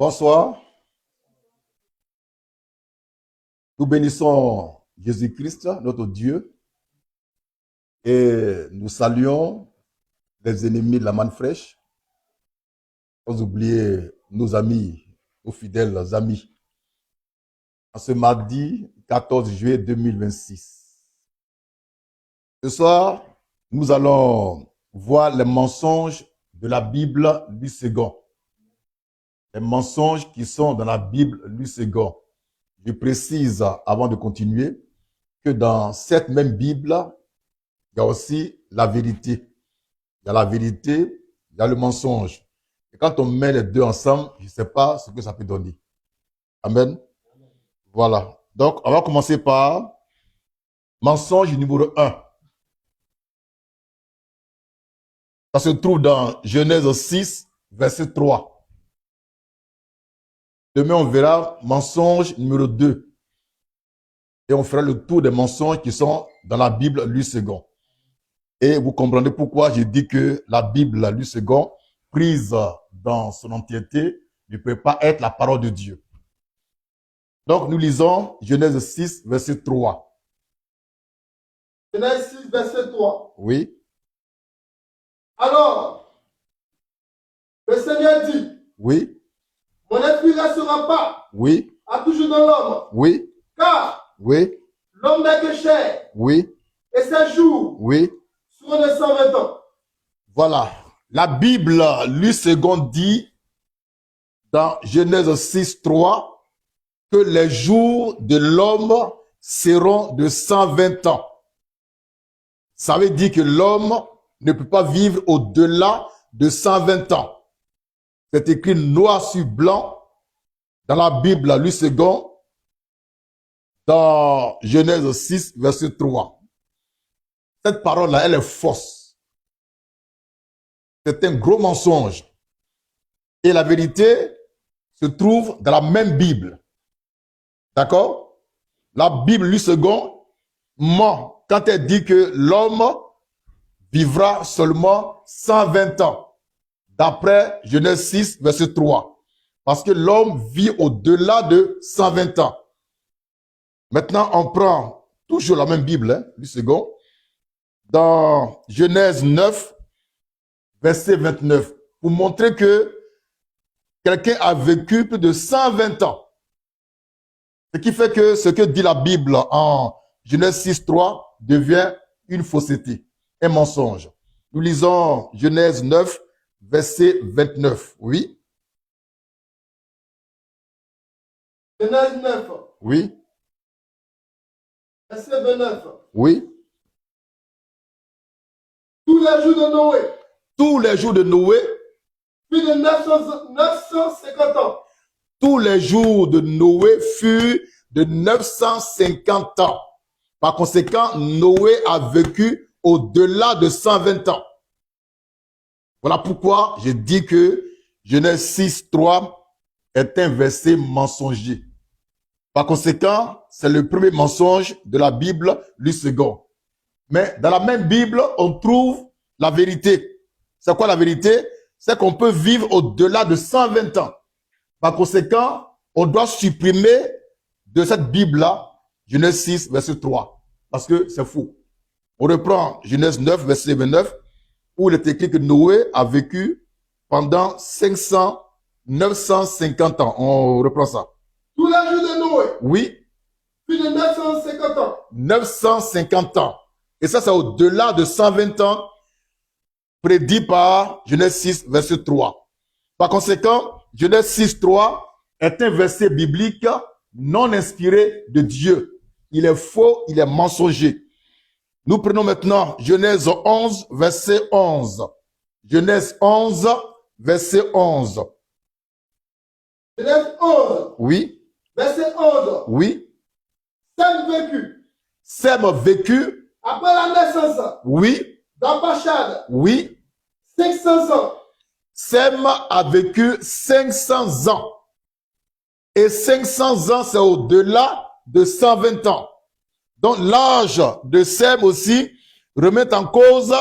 Bonsoir. Nous bénissons Jésus-Christ, notre Dieu, et nous saluons les ennemis de la manne fraîche, sans oublier nos amis, nos fidèles amis. En ce mardi 14 juillet 2026. Ce soir, nous allons voir les mensonges de la Bible du second. Les mensonges qui sont dans la Bible du second. Je précise, avant de continuer, que dans cette même Bible, il y a aussi la vérité. Il y a la vérité, il y a le mensonge. Et quand on met les deux ensemble, je ne sais pas ce que ça peut donner. Amen. Voilà. Donc, on va commencer par mensonge numéro 1. Ça se trouve dans Genèse 6, verset 3. Demain, on verra mensonge numéro 2. Et on fera le tour des mensonges qui sont dans la Bible, lui second. Et vous comprendrez pourquoi j'ai dit que la Bible, lui second, prise dans son entièreté, ne peut pas être la parole de Dieu. Donc, nous lisons Genèse 6, verset 3. Genèse 6, verset 3. Oui. Alors, le Seigneur dit, Oui. mon esprit ne restera pas Oui. à toujours dans l'homme, Oui. car Oui. l'homme n'est que chair, Oui. et ses jours Oui. seront de 120 ans. Voilà. La Bible, lui second, dit dans Genèse 6, 3 que les jours de l'homme seront de 120 ans. Ça veut dire que l'homme ne peut pas vivre au-delà de 120 ans. C'est écrit noir sur blanc dans la Bible, lui second, dans Genèse 6, verset 3. Cette parole-là, elle est fausse. C'est un gros mensonge. Et la vérité se trouve dans la même Bible. D'accord? La Bible, lui second, ment quand elle dit que l'homme vivra seulement 120 ans. D'après Genèse 6, verset 3. Parce que l'homme vit au-delà de 120 ans. Maintenant, on prend toujours la même Bible, du second, dans Genèse 9, verset 29, pour montrer que quelqu'un a vécu plus de 120 ans. Ce qui fait que ce que dit la Bible en Genèse 6, 3 devient une fausseté, un mensonge. Nous lisons Genèse 9, verset 29. Oui. Genèse 9, Oui. verset 29. Oui. Tous les jours de Noé, Tous les jours de Noé, plus de 950 ans. tous les jours de Noé furent de 950 ans. Par conséquent, Noé a vécu au-delà de 120 ans. Voilà pourquoi je dis que Genèse 6, 3 est un verset mensonger. Par conséquent, c'est le premier mensonge de la Bible, le second. Mais dans la même Bible, on trouve la vérité. C'est quoi la vérité? C'est qu'on peut vivre au-delà de 120 ans. Par conséquent, on doit supprimer de cette Bible-là, Genèse 6, verset 3. Parce que c'est faux. On reprend Genèse 9, verset 29, où il est écrit que Noé a vécu pendant 950 ans. On reprend ça. Tous les jours de Noé, Oui, plus de 950 ans. 950 ans. Et ça, c'est au-delà de 120 ans, prédit par Genèse 6, verset 3. Par conséquent, Genèse 6, 3 est un verset biblique non inspiré de Dieu. Il est faux, il est mensonger. Nous prenons maintenant Genèse 11, verset 11. Genèse 11, verset 11. Genèse 11, Oui, verset 11. oui. Sem vécu, Sem vécu, après la naissance oui, d'Arpachshad, oui. 500 ans. Sem a vécu 500 ans. Et 500 ans, c'est au-delà de 120 ans. Donc l'âge de Sem aussi remet en cause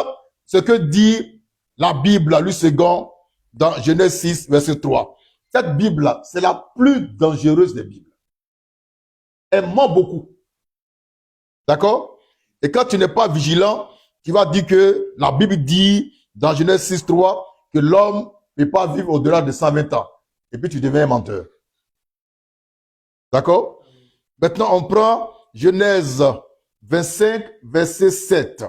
ce que dit la Bible, lui second, dans Genèse 6, verset 3. Cette Bible-là, c'est la plus dangereuse des Bibles. Elle ment beaucoup. D'accord? Et quand tu n'es pas vigilant, tu vas dire que la Bible dit dans Genèse 6.3 que l'homme ne peut pas vivre au-delà de 120 ans. Et puis tu deviens un menteur. D'accord? Maintenant, on prend Genèse 25, verset 7.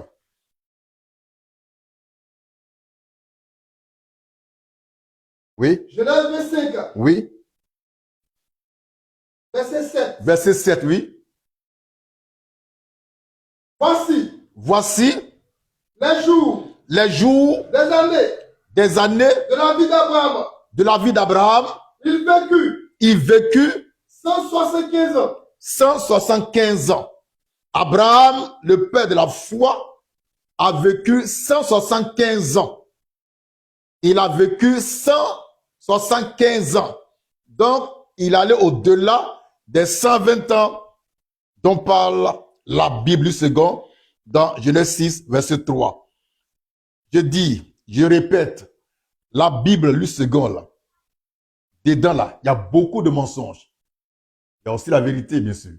Oui? Genèse 25, Oui? verset 7. Verset 7, oui. Voici Les jours des années des années de la vie d'Abraham. de la vie d'Abraham. Il vécut Il vécut 175 ans. 175 ans. Abraham, le père de la foi, a vécu 175 ans. Il a vécu 175 ans. Donc, il allait au-delà des 120 ans dont parle la Bible seconde dans Genèse 6, verset 3. Je dis, je répète, la Bible lui seconde là, dedans là, il y a beaucoup de mensonges. Il y a aussi la vérité, bien sûr.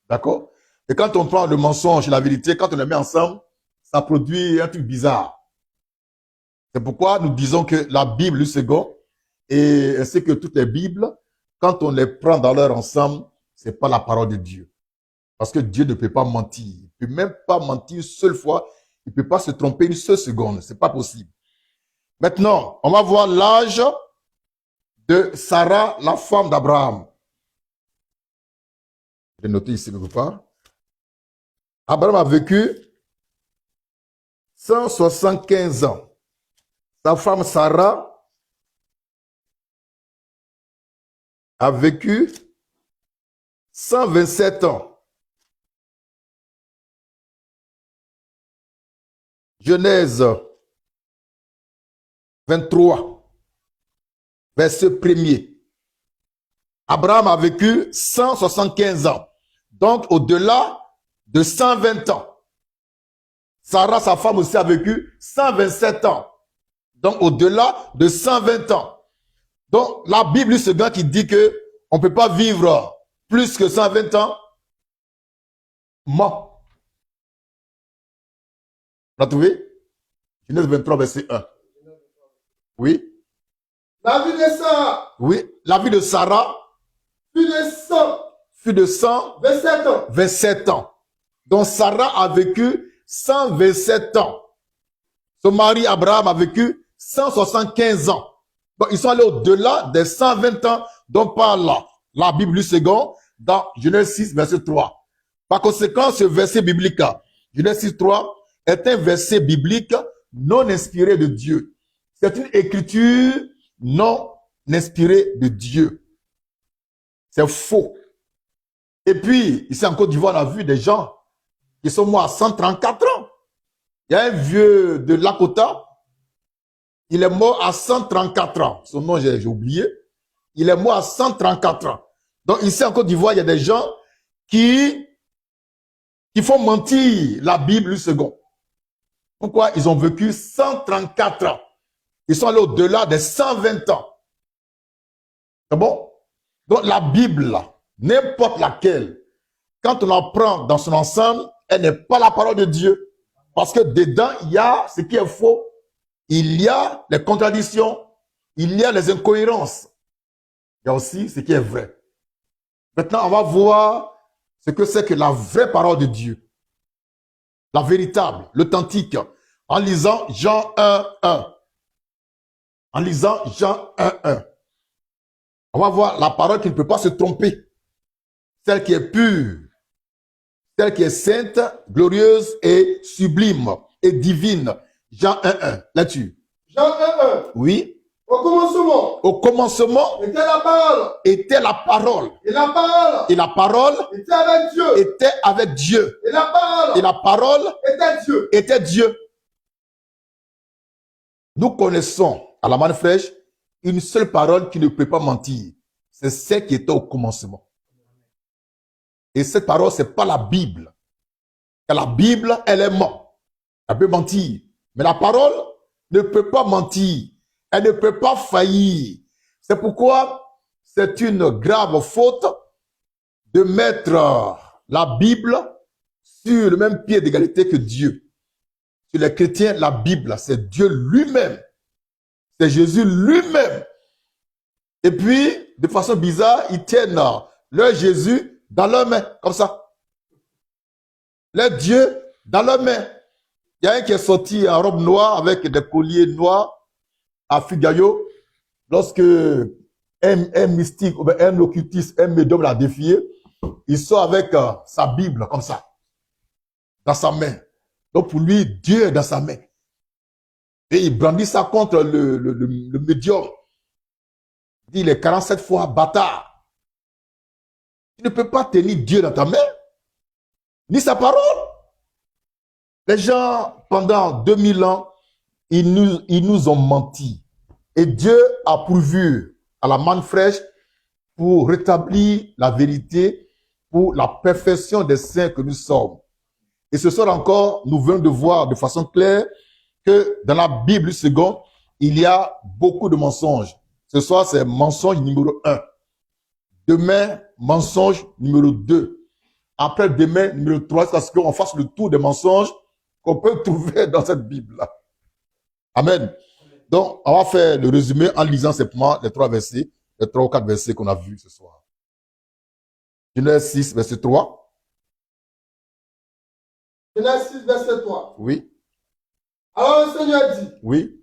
D'accord? Et quand on prend le mensonge et la vérité, quand on les met ensemble, ça produit un truc bizarre. C'est pourquoi nous disons que la Bible lui seconde, et c'est que toutes les Bibles, quand on les prend dans leur ensemble, c'est pas la parole de Dieu. Parce que Dieu ne peut pas mentir. Il ne peut même pas mentir une seule fois. Il ne peut pas se tromper une seule seconde. C'est pas possible. Maintenant, on va voir l'âge de Sarah, la femme d'Abraham. Je vais noter ici quelque part. Abraham a vécu 175 ans. Sa femme Sarah a vécu 127 ans. Genèse 23, verset 1er. Abraham a vécu 175 ans. Donc, au-delà de 120 ans. Sarah, sa femme aussi, a vécu 127 ans. Donc, au-delà de 120 ans. Donc, la Bible, ce gars qui dit que on ne peut pas vivre plus que 120 ans, ment. On a trouvé? Genèse 23, verset 1. Oui. La vie de Sarah Oui. La vie de Sarah fut de 127 ans. 27 ans. Donc, Sarah a vécu 127 ans. Son mari Abraham a vécu 175 ans. Donc, ils sont allés au-delà des 120 ans dont parle la Bible seconde dans Genèse 6, verset 3. Par conséquent, ce verset biblique, Genèse 6, 3, est un verset biblique non inspiré de Dieu. C'est une écriture non inspirée de Dieu. C'est faux. Et puis, ici en Côte d'Ivoire, on a vu des gens qui sont morts à 134 ans. Il y a un vieux de Lakota, il est mort à 134 ans. Son nom, j'ai oublié. Il est mort à 134 ans. Donc ici en Côte d'Ivoire, il y a des gens qui font mentir la Bible une seconde. Pourquoi? Ils ont vécu 134 ans. Ils sont allés au-delà des 120 ans. C'est bon? Donc la Bible, n'importe laquelle, quand on la prend dans son ensemble, elle n'est pas la parole de Dieu. Parce que dedans, il y a ce qui est faux. Il y a les contradictions. Il y a les incohérences. Il y a aussi ce qui est vrai. Maintenant, on va voir ce que c'est que la vraie parole de Dieu. La véritable, l'authentique. En lisant Jean 1, 1. En lisant Jean 1, 1. On va voir la parole qui ne peut pas se tromper. Celle qui est pure. Celle qui est sainte, glorieuse et sublime et divine. Jean 1, 1. Là-dessus. Jean 1, 1. Oui. Au commencement Au commencement était la parole. était la parole. Et la parole Et la parole était avec Dieu. était avec Dieu. Et la parole était Dieu. Était Dieu. Nous connaissons à la manne fraîche une seule parole qui ne peut pas mentir. C'est celle qui était au commencement. Et cette parole, c'est pas la Bible. Et la Bible, elle est morte. Elle peut mentir. Mais la parole ne peut pas mentir. Elle ne peut pas faillir. C'est pourquoi c'est une grave faute de mettre la Bible sur le même pied d'égalité que Dieu. Sur les chrétiens, la Bible, c'est Dieu lui-même. C'est Jésus lui-même. Et puis, de façon bizarre, ils tiennent leur Jésus dans leurs mains, comme ça. Leur Dieu dans leurs mains. Il y a un qui est sorti en robe noire avec des colliers noirs à Figayo. Lorsque un mystique, ou un occultiste, un médium l'a défié, il sort avec sa Bible, comme ça, dans sa main. Donc pour lui, Dieu est dans sa main. Et il brandit ça contre le médium. Il dit, il est 47 fois bâtard. Tu ne peux pas tenir Dieu dans ta main, ni sa parole. Les gens, pendant 2000 ans, ils nous ont menti. Et Dieu a pourvu à la manne fraîche pour rétablir la vérité, pour la perfection des saints que nous sommes. Et ce soir encore, nous venons de voir de façon claire que dans la Bible seconde, il y a beaucoup de mensonges. Ce soir, c'est mensonge numéro 1. Demain, mensonge numéro 2. Après demain, numéro 3, parce qu'on fasse le tour des mensonges qu'on peut trouver dans cette Bible-là. Amen. Donc, on va faire le résumé en lisant simplement les 3 versets, les 3 ou 4 versets qu'on a vus ce soir. Genèse 6, verset 3. Genèse 6, verset 3. Oui. Alors le Seigneur dit, Oui.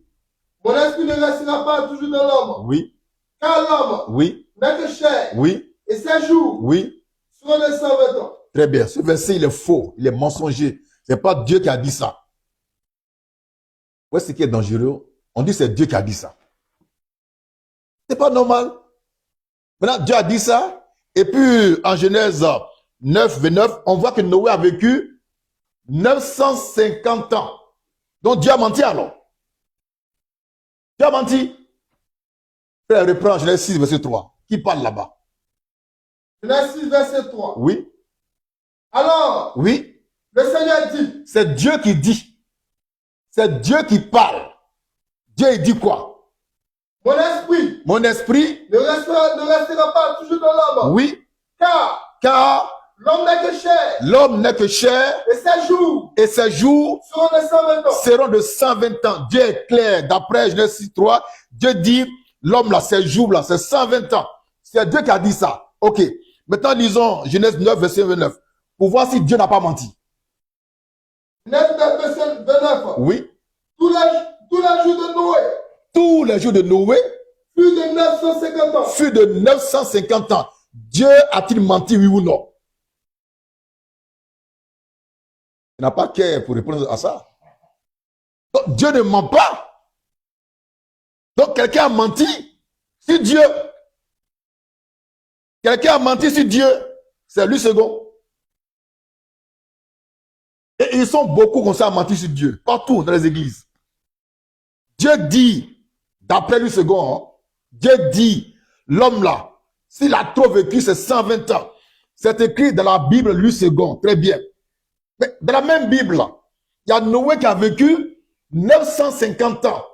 mon esprit ne restera pas toujours dans l'homme, Oui. car l'homme Oui. n'est que chair, Oui. et ses jours Oui. seront de 120 ans. Très bien. Ce verset, il est faux. Il est mensonger. C'est pas Dieu qui a dit ça. Où est-ce qui est dangereux? On dit que c'est Dieu qui a dit ça. C'est pas normal. Maintenant, Dieu a dit ça. Et puis, en Genèse 9, 29, on voit que Noé a vécu 950 ans. Donc, Dieu a menti alors. Dieu a menti. Frère, reprends Genèse 6, verset 3. Qui parle là-bas? Genèse 6, verset 3. Oui. Alors, Oui. le Seigneur dit, C'est Dieu qui dit. C'est Dieu qui parle. Dieu, il dit quoi? mon esprit Mon esprit, ne restera pas toujours dans l'homme, oui, car l'homme n'est que chair, l'homme n'est que chair, et ses jours seront seront de 120 ans. seront de 120 ans. Dieu est clair. D'après Genèse 6, 3, Dieu dit, l'homme là, ses jours là, c'est 120 ans. C'est Dieu qui a dit ça. Ok. Maintenant, lisons Genèse 9, verset 29. Pour voir si Dieu n'a pas menti. Genèse 9, verset 29. Oui. Tous les jours de Noé Tous les jours de Noé furent de 950 ans. furent de 950 ans. Dieu a-t-il menti, oui ou non? Il n'a pas qu'à pour répondre à ça. Donc, Dieu ne ment pas. Donc, quelqu'un a menti sur Dieu. Quelqu'un a menti sur Dieu. C'est lui second. Et ils sont beaucoup comme ça à mentir sur Dieu. Partout dans les églises. Dieu dit, d'après lui second, hein, Dieu dit, l'homme là, s'il a trop vécu, c'est 120 ans. C'est écrit dans la Bible, lui second. Très bien. Mais dans la même Bible, il y a Noé qui a vécu 950 ans.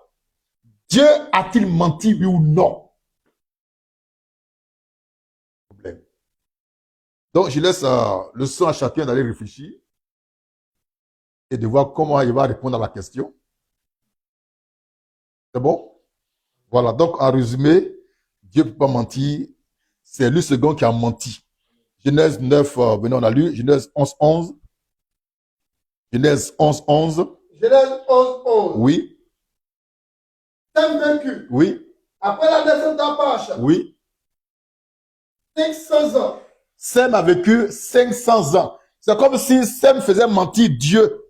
Dieu a-t-il menti, oui ou non? Donc, je laisse le soin à chacun d'aller réfléchir et de voir comment il va répondre à la question. C'est bon? Voilà. Donc, en résumé, Dieu ne peut pas mentir. C'est lui second qui a menti. Genèse 9, venez, on a lu. Genèse 11, 11. Genèse 11, 11. Genèse 11, 11. Oui. Sem vécu, Oui. après la naissance d'Apache, Oui. 500 ans. Sem a vécu 500 ans. C'est comme si Sem faisait mentir Dieu,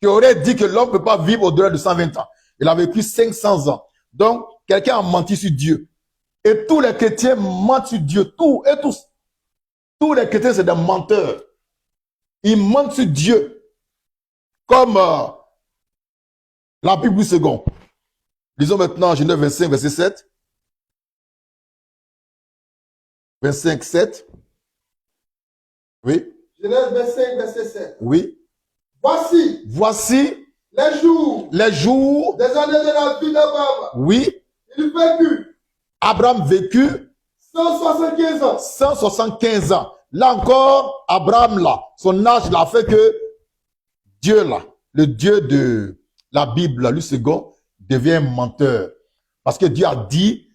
qui aurait dit que l'homme ne peut pas vivre au-delà de 120 ans. Il a vécu 500 ans. Donc, quelqu'un a menti sur Dieu. Et tous les chrétiens mentent sur Dieu. Tous et tous. Tous les chrétiens, c'est des menteurs. Ils mentent sur Dieu. Comme la Bible second. Lisons maintenant Genèse 25, verset 7. 25, 7. Oui. Genèse 25, verset 7. Oui. Voici les jours des années de la vie d'Abraham. Oui. Il vécut Abraham vécut 175 ans. 175 ans. Là encore, Abraham, là, son âge l'a fait que Dieu, là, le Dieu de la Bible, là, lui second, devient menteur. Parce que Dieu a dit,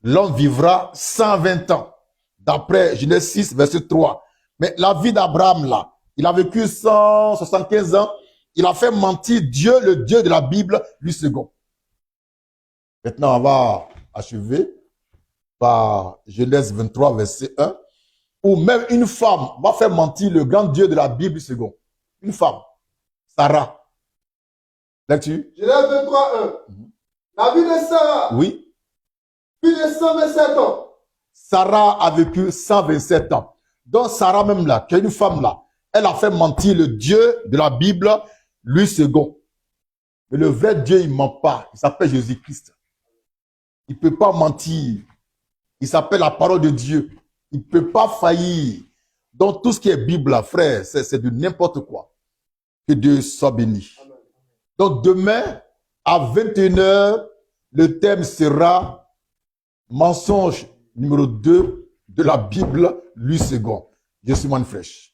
l'homme vivra 120 ans. D'après Genèse 6, verset 3. Mais la vie d'Abraham, là, il a vécu 175 ans. Il a fait mentir Dieu, le Dieu de la Bible, lui second. Maintenant, on va achever par Genèse 23, verset 1. Où même une femme va faire mentir le grand Dieu de la Bible, lui second. Une femme. Sarah. Lecture. Genèse 23, 1. La vie de Sarah, Oui. fut de 127 ans. Sarah a vécu 127 ans. Donc Sarah même là, qui est une femme là, elle a fait mentir le Dieu de la Bible, lui second. Mais le vrai Dieu, il ne ment pas. Il s'appelle Jésus-Christ. Il ne peut pas mentir. Il s'appelle la parole de Dieu. Il ne peut pas faillir. Donc tout ce qui est Bible là, frère, c'est de n'importe quoi. Que Dieu soit béni. Donc demain, à 21h, le thème sera mensonge numéro 2 de la Bible, lui second. Je suis Manfresh.